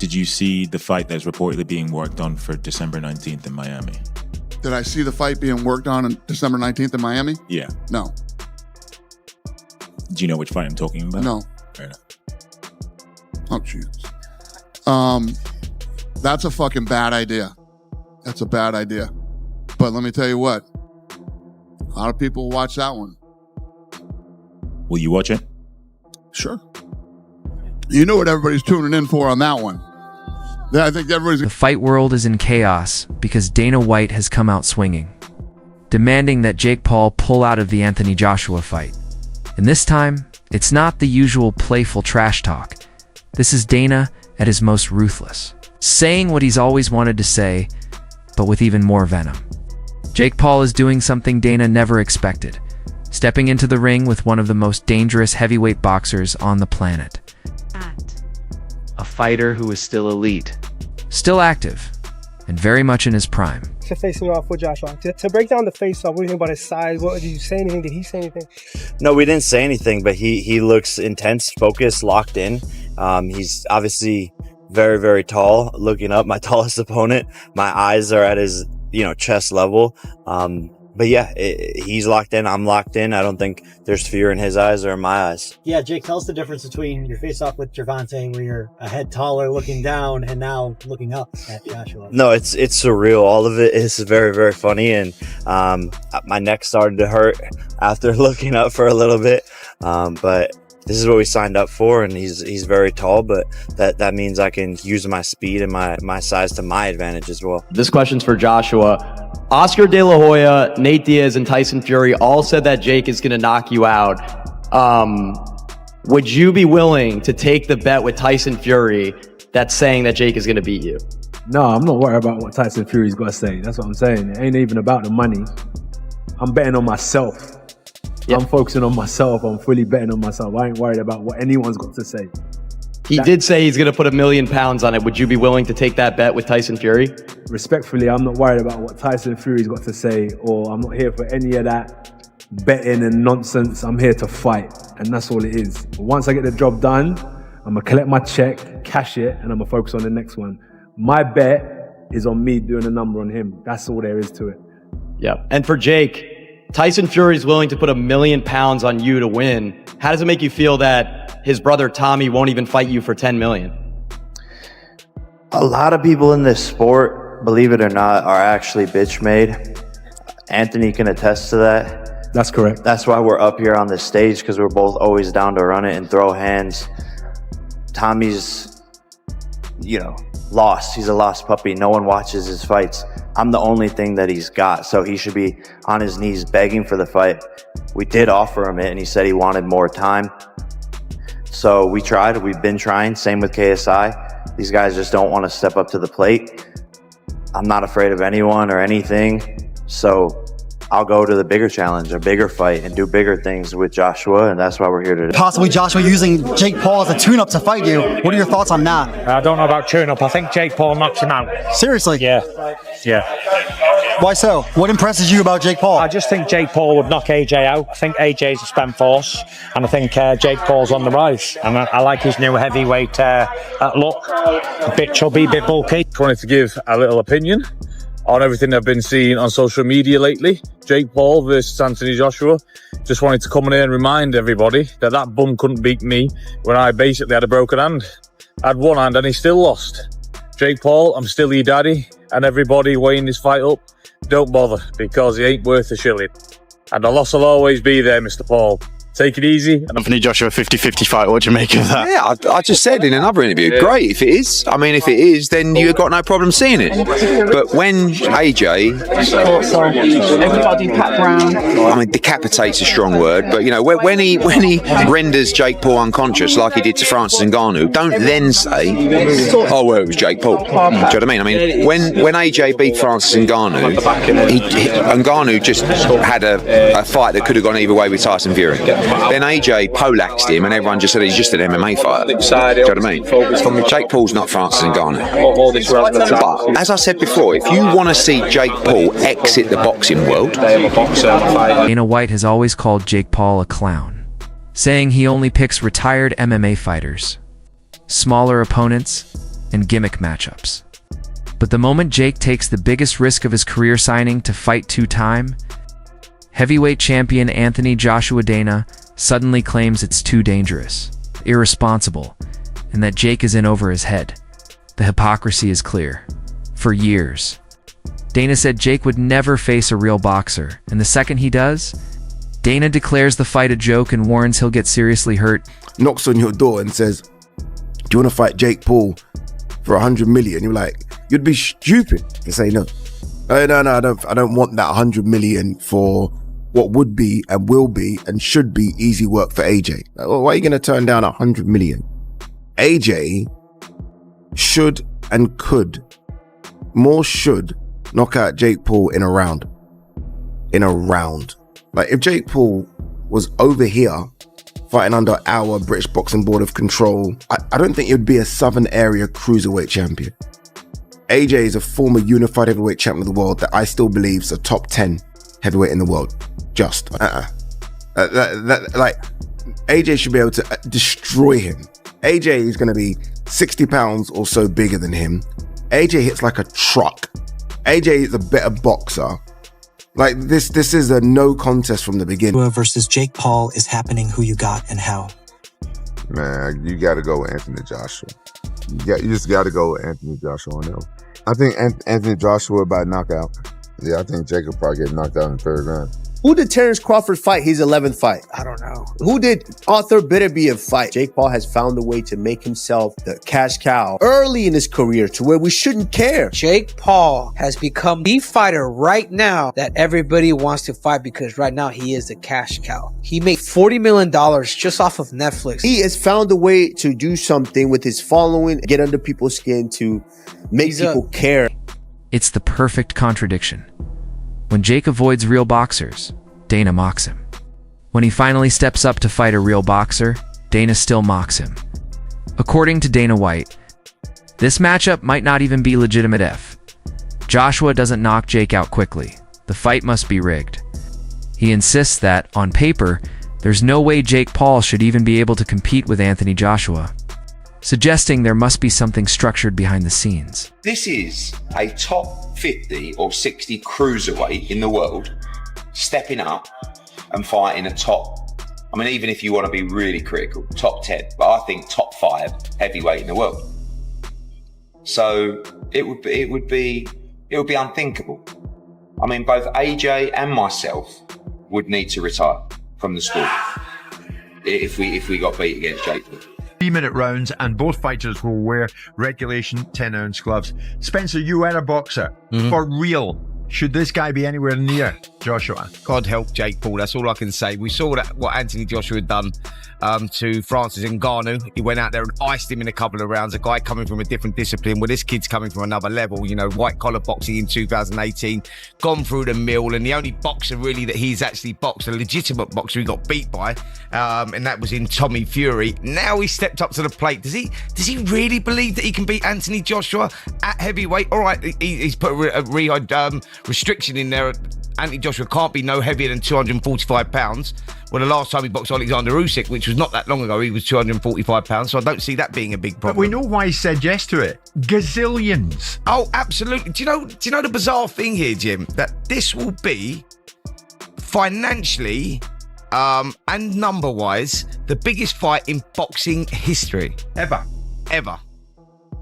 Did you see the fight that's reportedly being worked on for December 19th in Miami? Did I see the fight being worked on December 19th in Miami? Yeah. No. Do you know which fight I'm talking about? No. Fair enough. Oh, Jesus. That's a fucking bad idea. That's a bad idea. But let me tell you what. A lot of people watch that one. Will you watch it? Sure. You know what everybody's tuning in for on that one. Yeah, I think everybody's... The fight world is in chaos because Dana White has come out swinging, demanding that Jake Paul pull out of the Anthony Joshua fight. And this time, it's not the usual playful trash talk. This is Dana at his most ruthless, saying what he's always wanted to say, but with even more venom. Jake Paul is doing something Dana never expected, stepping into the ring with one of the most dangerous heavyweight boxers on the planet. A fighter who is still elite, still active, and very much in his prime. To facing off with Joshua. To break down the face-off, what do you think about his size? What, did you say anything? Did he say anything? No, we didn't say anything, but he looks intense, focused, locked in. He's obviously very, very tall. Looking up, my tallest opponent. My eyes are at his, chest level. But yeah, he's locked in. I'm locked in. I don't think there's fear in his eyes or in my eyes. Yeah, Jake, tell us the difference between your face-off with Gervonta, where you're a head taller looking down, and now looking up at Joshua. No, it's surreal. All of it is very, very funny. And my neck started to hurt after looking up for a little bit. But this is what we signed up for, and he's very tall, but that means I can use my speed and my size to my advantage as well. This question's for Joshua. Oscar De La Hoya, Nate Diaz, and Tyson Fury all said that Jake is going to knock you out. Would you be willing to take the bet with Tyson Fury that's saying that Jake is going to beat you? No, I'm not worried about what Tyson Fury's got to say. That's what I'm saying. It ain't even about the money. I'm betting on myself. Yep. I'm focusing on myself. I'm fully betting on myself. I ain't worried about what anyone's got to say. He did say he's going to put £1 million on it. Would you be willing to take that bet with Tyson Fury? Respectfully, I'm not worried about what Tyson Fury's got to say, or I'm not here for any of that betting and nonsense. I'm here to fight, and that's all it is. But once I get the job done, I'm going to collect my check, cash it, and I'm going to focus on the next one. My bet is on me doing a number on him. That's all there is to it. Yeah. And for Jake, Tyson Fury is willing to put £1 million on you to win. How does it make you feel that his brother Tommy won't even fight you for $10 million? A lot of people in this sport, believe it or not, are actually bitch made. Anthony can attest to that. That's correct. That's why we're up here on this stage, because we're both always down to run it and throw hands. Tommy's, lost. He's a lost puppy. No one watches his fights. I'm the only thing that he's got, so he should be on his knees begging for the fight. We did offer him it, and he said he wanted more time. So we tried. We've been trying. Same with KSI. These guys just don't want to step up to the plate. I'm not afraid of anyone or anything. So I'll go to the bigger challenge, a bigger fight, and do bigger things with Joshua, and that's why we're here today. Possibly Joshua using Jake Paul as a tune-up to fight you. What are your thoughts on that? I don't know about tune-up. I think Jake Paul knocks him out. Seriously? Yeah. Why so? What impresses you about Jake Paul? I just think Jake Paul would knock AJ out. I think AJ's a spent force, and I think Jake Paul's on the rise. And I like his new heavyweight look. A bit chubby, a bit bulky. Wanted to give a little opinion on everything I've been seeing on social media lately. Jake Paul versus Anthony Joshua. Just wanted to come in here and remind everybody that bum couldn't beat me when I basically had a broken hand. I had one hand and he still lost. Jake Paul, I'm still your daddy, and everybody weighing this fight up, don't bother, because he ain't worth a shilling. And the loss will always be there, Mr. Paul. Take it easy. Anthony Joshua 50-50 fight, what do you make of that? Yeah, I just said in another interview, great if it is. I mean, if it is, then you've got no problem seeing it. But when AJ... Everybody Pat Brown. I mean, decapitate's a strong word, but, when he renders Jake Paul unconscious, like he did to Francis Ngannou, don't then say, oh, well, it was Jake Paul. Do you know what I mean? I mean, when AJ beat Francis Ngannou, Ngannou just had a fight that could have gone either way with Tyson Fury. Then AJ poleaxed him, and everyone just said he's just an MMA fighter. Do you know what I mean? Jake Paul's not Francis Ngannou. But as I said before, if you want to see Jake Paul exit the boxing world, Dana White has always called Jake Paul a clown, saying he only picks retired MMA fighters, smaller opponents, and gimmick matchups. But the moment Jake takes the biggest risk of his career signing to fight two-time heavyweight champion Anthony Joshua, Dana suddenly claims it's too dangerous, irresponsible, and that Jake is in over his head. The hypocrisy is clear. For years, Dana said Jake would never face a real boxer, and the second he does, Dana declares the fight a joke and warns he'll get seriously hurt. Knocks on your door and says, do you want to fight Jake Paul for 100 million? You're like, you'd be stupid to say no. No, I don't want that 100 million for what would be and will be and should be easy work for AJ. Why are you going to turn down 100 million? AJ should and could, more should, knock out Jake Paul in a round. Like, if Jake Paul was over here fighting under our British Boxing Board of Control, I don't think he'd be a Southern Area Cruiserweight champion. AJ is a former unified heavyweight champion of the world that I still believe is a top 10 heavyweight in the world. Like, AJ should be able to destroy him. AJ is going to be 60 pounds or so bigger than him. AJ hits like a truck. AJ is a better boxer. Like, this is a no contest from the beginning. Versus Jake Paul is happening. Who you got and how? Man, you got to go with Anthony Joshua. You just got to go with Anthony Joshua on him. I think Anthony Joshua by knockout. Yeah, I think Jake will probably get knocked out in the third round. Who did Terence Crawford fight his 11th fight? I don't know. Who did Arthur Beterbiev fight? Jake Paul has found a way to make himself the cash cow early in his career to where we shouldn't care. Jake Paul has become the fighter right now that everybody wants to fight because right now he is the cash cow. He made $40 million just off of Netflix. He has found a way to do something with his following, get under people's skin to make people care. It's the perfect contradiction. When Jake avoids real boxers, Dana mocks him. When he finally steps up to fight a real boxer, Dana still mocks him. According to Dana White, this matchup might not even be legitimate if Joshua doesn't knock Jake out quickly. The fight must be rigged. He insists that, on paper, there's no way Jake Paul should even be able to compete with Anthony Joshua, suggesting there must be something structured behind the scenes. This is a top 50 or 60 cruiserweight in the world stepping up and fighting a top, I mean, even if you want to be really critical, top 10, but I think top 5 heavyweight in the world. So it would be unthinkable. I mean, both AJ and myself would need to retire from the sport if we got beat against Jake. 3-minute rounds, and both fighters will wear regulation 10-ounce gloves. Spencer, you were a boxer. For real, should this guy be anywhere near Joshua? God help Jake Paul, that's all I can say. We saw that what Anthony Joshua had done to Francis Ngannou. He went out there and iced him in a couple of rounds. A guy coming from a different discipline. Well, this kid's coming from another level. You know, white-collar boxing in 2018, gone through the mill, and the only boxer really that he's actually boxed, a legitimate boxer he got beat by, and that was in Tommy Fury. Now he stepped up to the plate. Does he really believe that he can beat Anthony Joshua at heavyweight? All right, he's put a restriction in there. Anthony Joshua can't be no heavier than 245 pounds. Well, the last time he boxed Alexander Usyk, which was not that long ago, he was 245 pounds. So I don't see that being a big problem. But we know why he said yes to it. Gazillions. Oh, absolutely. Do you know the bizarre thing here, Jim? That this will be financially and number-wise the biggest fight in boxing history. Ever.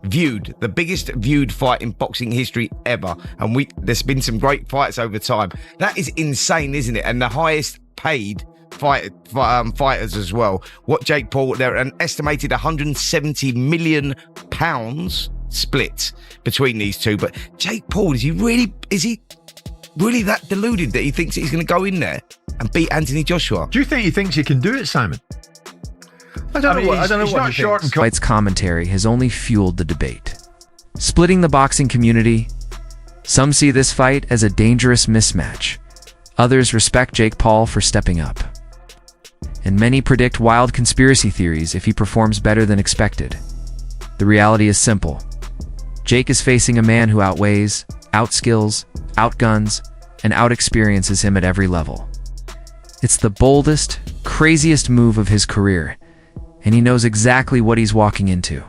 Viewed, the biggest viewed fight in boxing history ever, and there's been some great fights over time. That is insane, isn't it? And the highest paid fighters as well. What Jake Paul, they're an estimated 170 million pounds split between these two. But Jake Paul, is he really that deluded that he thinks he's going to go in there and beat Anthony Joshua? Do you think he thinks he can do it, Simon? I don't know what he thinks. Fight's commentary has only fueled the debate, splitting the boxing community. Some see this fight as a dangerous mismatch. Others respect Jake Paul for stepping up. And many predict wild conspiracy theories if he performs better than expected. The reality is simple. Jake is facing a man who outweighs, outskills, outguns, and outexperiences him at every level. It's the boldest, craziest move of his career, and he knows exactly what he's walking into.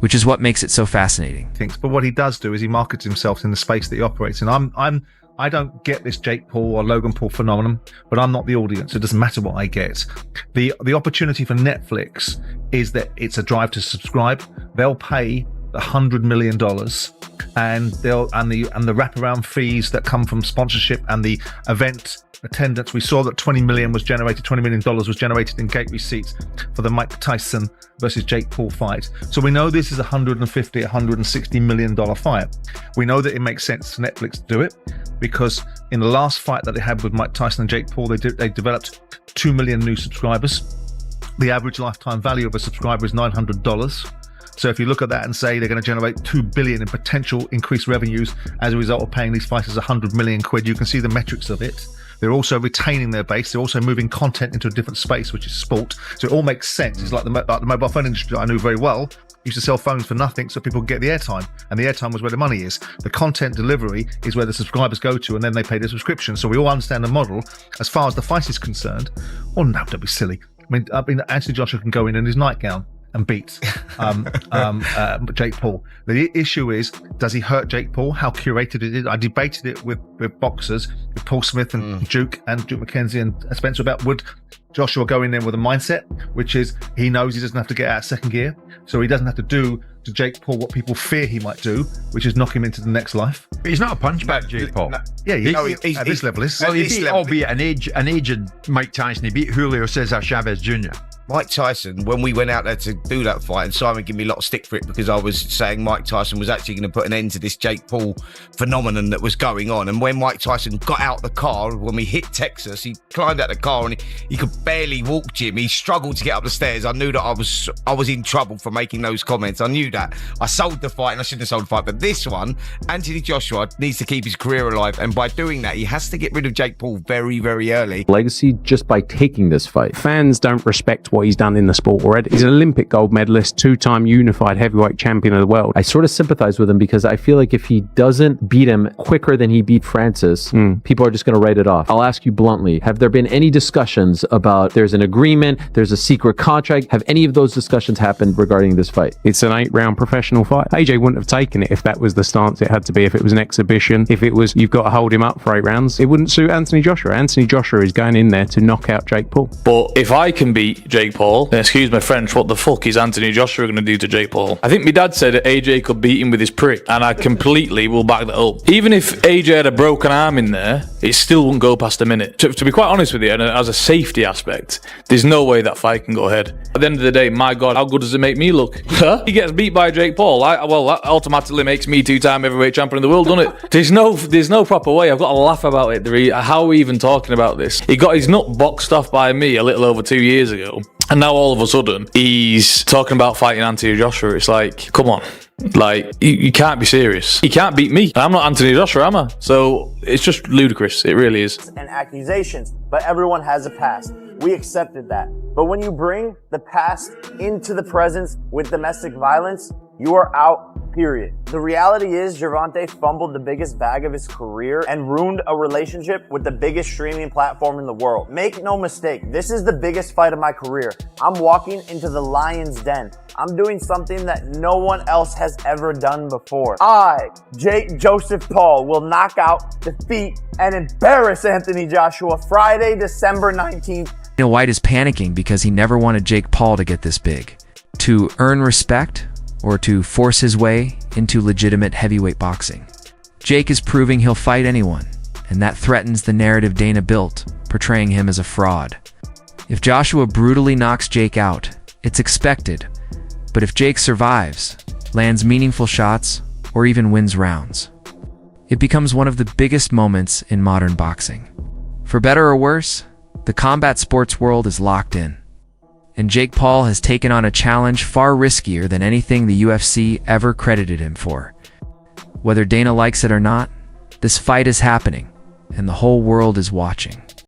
which is what makes it so fascinating. But what he does do is he markets himself in the space that he operates in. I don't get this Jake Paul or Logan Paul phenomenon, but I'm not the audience. It doesn't matter what I get. The opportunity for Netflix is that it's a drive to subscribe. They'll pay $100 million, and the wraparound fees that come from sponsorship and the event attendance. We saw that $20 million was generated in gate receipts for the Mike Tyson versus Jake Paul fight. So we know this is a $160 million fight. We know that it makes sense for Netflix to do it because in the last fight that they had with Mike Tyson and Jake Paul, they developed 2 million new subscribers. The average lifetime value of a subscriber is $900. So if you look at that and say they're going to generate $2 billion in potential increased revenues as a result of paying these fighters £100 million, you can see the metrics of it. They're also retaining their base. They're also moving content into a different space, which is sport. So it all makes sense. It's like the mobile phone industry that I knew very well. Used to sell phones for nothing so people could get the airtime. And the airtime was where the money is. The content delivery is where the subscribers go to, and then they pay their subscription. So we all understand the model. As far as the fight is concerned, oh no, don't be silly. I mean, Anthony Joshua can go in his nightgown and beat Jake Paul. The issue is, does he hurt Jake Paul? How curated it is? I debated it with boxers, with Paul Smith and Duke McKenzie and Spencer about would Joshua go in there with a mindset, which is he knows he doesn't have to get out of second gear, so he doesn't have to do to Jake Paul what people fear he might do, which is knock him into the next life. But he's not a punchbag, Jake Paul. Yeah, at this level is. Well, he beat, albeit an aged Mike Tyson. He beat Julio Cesar Chavez Jr. Mike Tyson, when we went out there to do that fight, and Simon gave me a lot of stick for it because I was saying Mike Tyson was actually going to put an end to this Jake Paul phenomenon that was going on. And when Mike Tyson got out the car, when we hit Texas, he climbed out the car and he could barely walk, Jim. He struggled to get up the stairs. I knew that I was in trouble for making those comments. I knew that. I sold the fight and I shouldn't have sold the fight. But this one, Anthony Joshua needs to keep his career alive. And by doing that, he has to get rid of Jake Paul very, very early. Legacy just by taking this fight. Fans don't respect what he's done in the sport already. He's an Olympic gold medalist, 2-time unified heavyweight champion of the world. I sort of sympathize with him because I feel like if he doesn't beat him quicker than he beat Francis, people are just going to write it off. I'll ask you bluntly, have there been any discussions about there's an agreement, there's a secret contract? Have any of those discussions happened regarding this fight? It's an 8-round professional fight. AJ wouldn't have taken it if that was the stance it had to be, if it was an exhibition, if it was you've got to hold him up for 8 rounds. It wouldn't suit Anthony Joshua. Anthony Joshua is going in there to knock out Jake Paul. But if I can beat Jake Paul, then excuse my French, what the fuck is Anthony Joshua going to do to Jake Paul? I think my dad said that AJ could beat him with his prick, and I completely will back that up. Even if AJ had a broken arm in there, it still wouldn't go past a minute. To be quite honest with you, and as a safety aspect, there's no way that fight can go ahead. At the end of the day, my God, how good does it make me look? He gets beat by Jake Paul. Well, that automatically makes me 2-time heavyweight champion of the world, doesn't it? There's no proper way. I've got to laugh about it. How are we even talking about this? He got his nut boxed off by me a little over 2 years ago, and now all of a sudden he's talking about fighting Anthony Joshua. It's like, come on. Like, you can't be serious. He can't beat me. I'm not Anthony Joshua, am I? So it's just ludicrous. It really is. And accusations, but everyone has a past. We accepted that. But when you bring the past into the presence with domestic violence, you are out, period. The reality is Gervonta fumbled the biggest bag of his career and ruined a relationship with the biggest streaming platform in the world. Make no mistake, this is the biggest fight of my career. I'm walking into the lion's den. I'm doing something that no one else has ever done before. I, Jake Joseph Paul, will knock out, defeat, and embarrass Anthony Joshua Friday, December 19th. Dana White is panicking because he never wanted Jake Paul to get this big. To earn respect, or to force his way into legitimate heavyweight boxing. Jake is proving he'll fight anyone, and that threatens the narrative Dana built, portraying him as a fraud. If Joshua brutally knocks Jake out, it's expected, but if Jake survives, lands meaningful shots, or even wins rounds, it becomes one of the biggest moments in modern boxing. For better or worse, the combat sports world is locked in. And Jake Paul has taken on a challenge far riskier than anything the UFC ever credited him for. Whether Dana likes it or not, this fight is happening, and the whole world is watching.